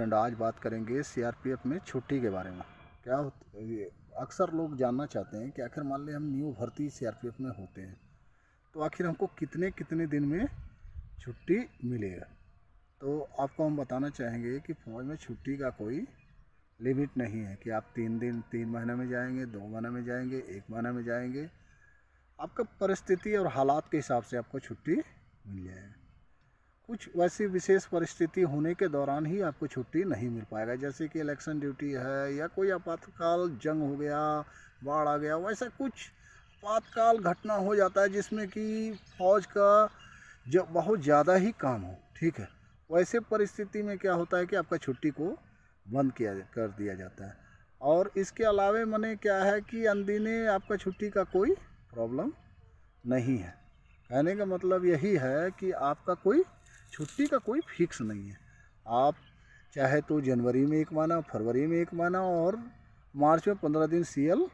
Friend, आज बात करेंगे सीआरपीएफ में छुट्टी के बारे में। क्या अक्सर लोग जानना चाहते हैं कि आखिर मान लें हम न्यू भर्ती सीआरपीएफ में होते हैं तो आखिर हमको कितने कितने दिन में छुट्टी मिलेगा। तो आपको हम बताना चाहेंगे कि फौज में छुट्टी का कोई लिमिट नहीं है कि आप 3 दिन 3 महीने में जाएंगे, 2 महीने में जाएंगे, 1 महीने में जाएंगे। आपका परिस्थिति और हालात के हिसाब से आपको छुट्टी मिल जाएगी। कुछ वैसी विशेष परिस्थिति होने के दौरान ही आपको छुट्टी नहीं मिल पाएगा, जैसे कि इलेक्शन ड्यूटी है या कोई आपातकाल जंग हो गया, बाढ़ आ गया, वैसा कुछ आपातकाल घटना हो जाता है जिसमें कि फौज का जो बहुत ज़्यादा ही काम हो। ठीक है, वैसे परिस्थिति में क्या होता है कि आपका छुट्टी को बंद कर दिया जाता है। और इसके अलावे मने क्या है कि अनदिने आपका छुट्टी का कोई प्रॉब्लम नहीं है। कहने का मतलब यही है कि आपका कोई छुट्टी का कोई फिक्स नहीं है। आप चाहे तो जनवरी में 1 महीना, फरवरी में 1 महीना और मार्च में 15 दिन सीएल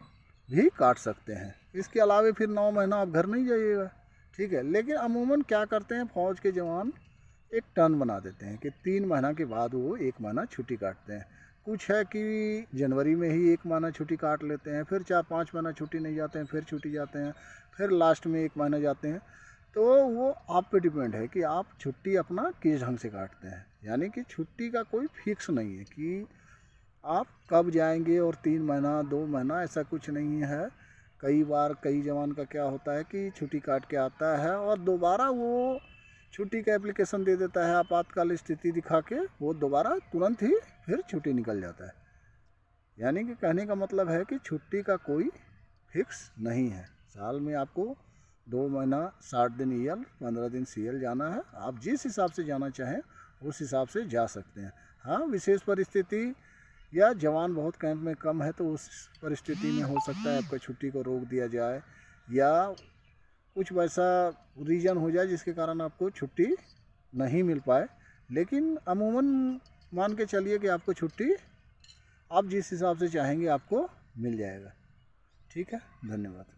भी काट सकते हैं। इसके अलावे फिर 9 महीना आप घर नहीं जाइएगा। ठीक है, लेकिन अमूमन क्या करते हैं फ़ौज के जवान एक टर्न बना देते हैं कि 3 महीना के बाद वो 1 महीना छुट्टी काटते हैं। कुछ है कि जनवरी में ही 1 महीना छुट्टी काट लेते हैं, फिर 4-5 महीना छुट्टी नहीं जाते हैं, फिर छुट्टी जाते हैं, फिर लास्ट में 1 महीना जाते हैं। तो वो आप पे डिपेंड है कि आप छुट्टी अपना किस ढंग से काटते हैं। यानी कि छुट्टी का कोई फिक्स नहीं है कि आप कब जाएंगे और 3 महीना 2 महीना ऐसा कुछ नहीं है। कई बार कई जवान का क्या होता है कि छुट्टी काट के आता है और दोबारा वो छुट्टी का एप्लीकेशन दे देता है, आपातकाल स्थिति दिखा के वो दोबारा तुरंत ही फिर छुट्टी निकल जाता है। यानी कि कहने का मतलब है कि छुट्टी का कोई फिक्स नहीं है। साल में आपको 2 महीना 60 दिन ईएल, 15 दिन सीएल जाना है। आप जिस हिसाब से जाना चाहें उस हिसाब से जा सकते हैं। हाँ, विशेष परिस्थिति या जवान बहुत कैंप में कम है तो उस परिस्थिति में हो सकता है आपका छुट्टी को रोक दिया जाए या कुछ वैसा रीज़न हो जाए जिसके कारण आपको छुट्टी नहीं मिल पाए। लेकिन अमूमन मान के चलिए कि आपको छुट्टी आप जिस हिसाब से चाहेंगे आपको मिल जाएगा। ठीक है, धन्यवाद।